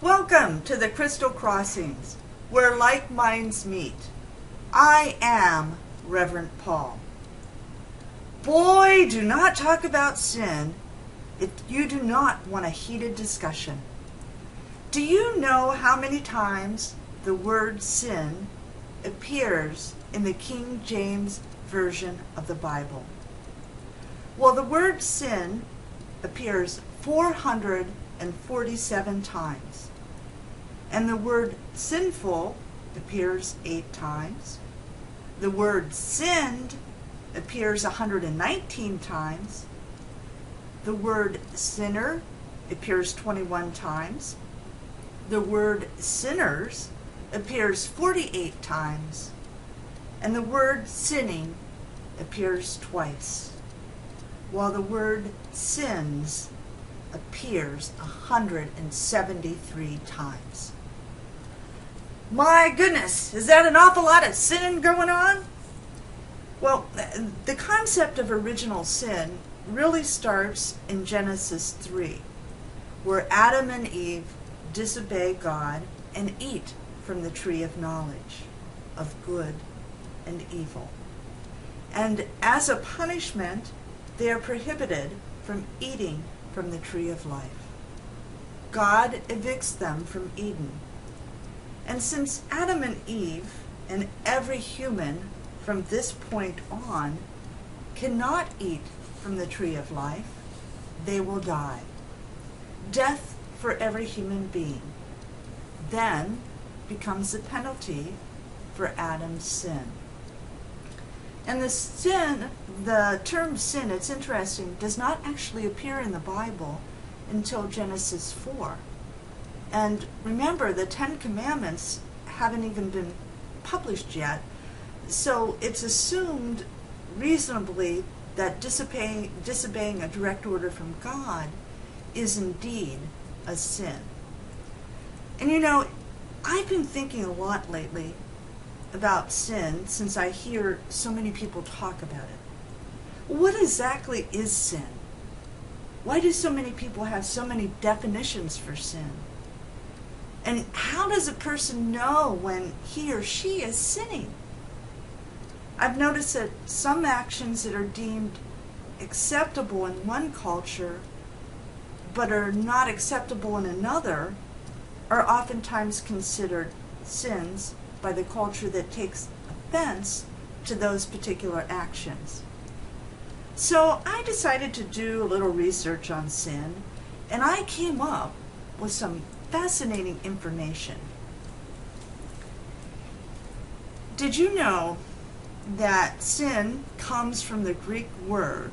Welcome to the Crystal Crossings, where like minds meet. I am Reverend Paul. Boy, do not talk about sin if you do not want a heated discussion. Do you know how many times the word sin appears in the King James Version of the Bible? Well, the word sin appears 447 times, and the word sinful appears 8 times. The word sinned appears 119 times. The word sinner appears 21 times. The word sinners appears 48 times. And the word sinning appears twice, while the word sins appears 173 times. My goodness, is that an awful lot of sinning going on? Well, the concept of original sin really starts in Genesis 3, where Adam and Eve disobey God and eat from the tree of knowledge of good and evil. And as a punishment, they are prohibited from eating from the tree of life. God evicts them from Eden. And since Adam and Eve and every human from this point on cannot eat from the tree of life, they will die. Death for every human being then becomes the penalty for Adam's sin. And the term sin, it's interesting, does not actually appear in the Bible until Genesis 4. And remember, the 10 Commandments haven't even been published yet, so it's assumed reasonably that disobeying a direct order from God is indeed a sin. And you know, I've been thinking a lot lately about sin since I hear so many people talk about it. What exactly is sin? Why do so many people have so many definitions for sin? And how does a person know when he or she is sinning? I've noticed that some actions that are deemed acceptable in one culture but are not acceptable in another are oftentimes considered sins by the culture that takes offense to those particular actions. So I decided to do a little research on sin, and I came up with some fascinating information. Did you know that sin comes from the Greek word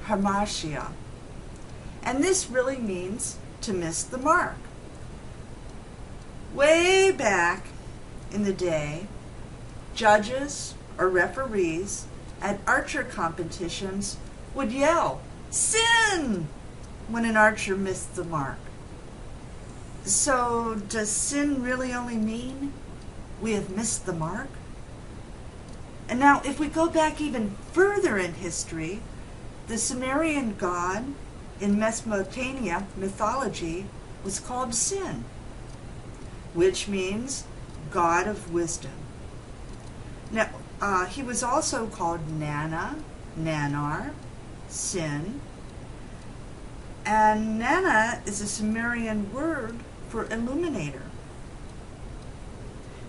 hamartia, and this really means to miss the mark? Way back in the day, judges or referees at archer competitions would yell, "Sin!" when an archer missed the mark. So does sin really only mean we have missed the mark? And now if we go back even further in history, the Sumerian god in Mesopotamia mythology was called Sin, which means God of wisdom. Now, he was also called Nana, Nanar, Sin, and Nana is a Sumerian word for illuminator.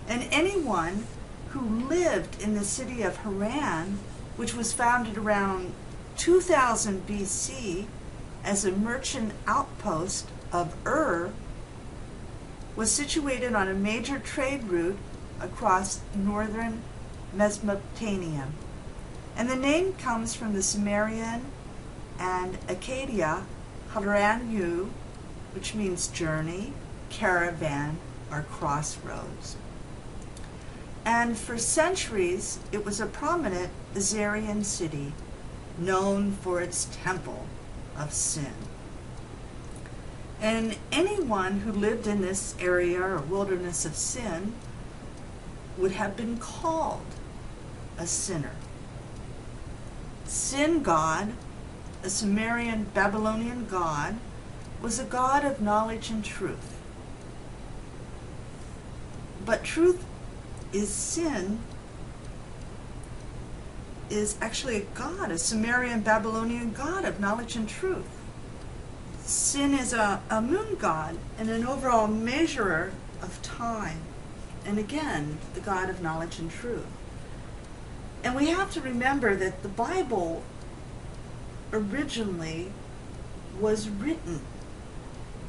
And anyone who lived in the city of Haran, which was founded around 2000 BC as a merchant outpost of Ur, was situated on a major trade route across northern Mesopotamia. And the name comes from the Sumerian and Akkadian Haran-yu, which means journey, caravan, or crossroads. And for centuries, it was a prominent Assyrian city known for its temple of Sin. And anyone who lived in this area or wilderness of sin would have been called a sinner. Sin god, a Sumerian Babylonian god, was a god of knowledge and truth. But truth is sin is actually a god, a Sumerian Babylonian god of knowledge and truth. Sin is a moon god and an overall measurer of time. And again, the god of knowledge and truth. And we have to remember that the Bible originally was written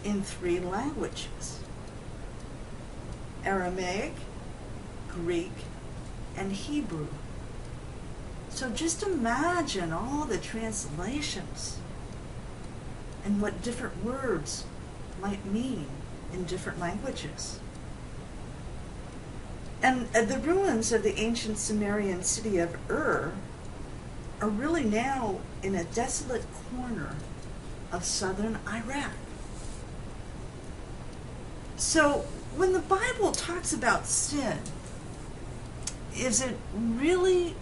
in 3 languages: Aramaic, Greek, and Hebrew. So just imagine all the translations and what different words might mean in different languages. And the ruins of the ancient Sumerian city of Ur are really now in a desolate corner of southern Iraq. So when the Bible talks about sin, is it really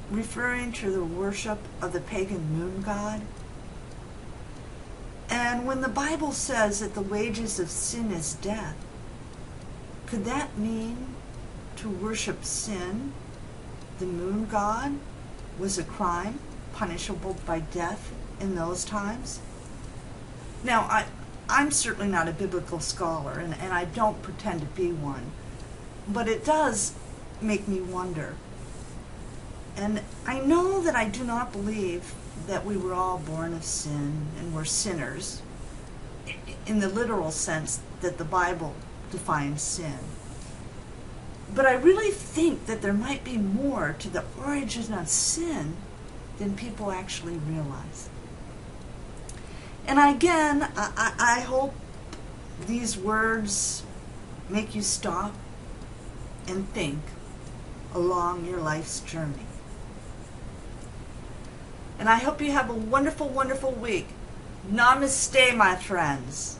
referring to the worship of the pagan moon god? And when the Bible says that the wages of sin is death, could that mean to worship sin, the moon god, was a crime punishable by death in those times? Now, I'm certainly not a biblical scholar, and I don't pretend to be one, but it does make me wonder. And I know that I do not believe that we were all born of sin and were sinners in the literal sense that the Bible defines sin. But I really think that there might be more to the origin of sin than people actually realize. And again, I hope these words make you stop and think along your life's journey. And I hope you have a wonderful, wonderful week. Namaste, my friends.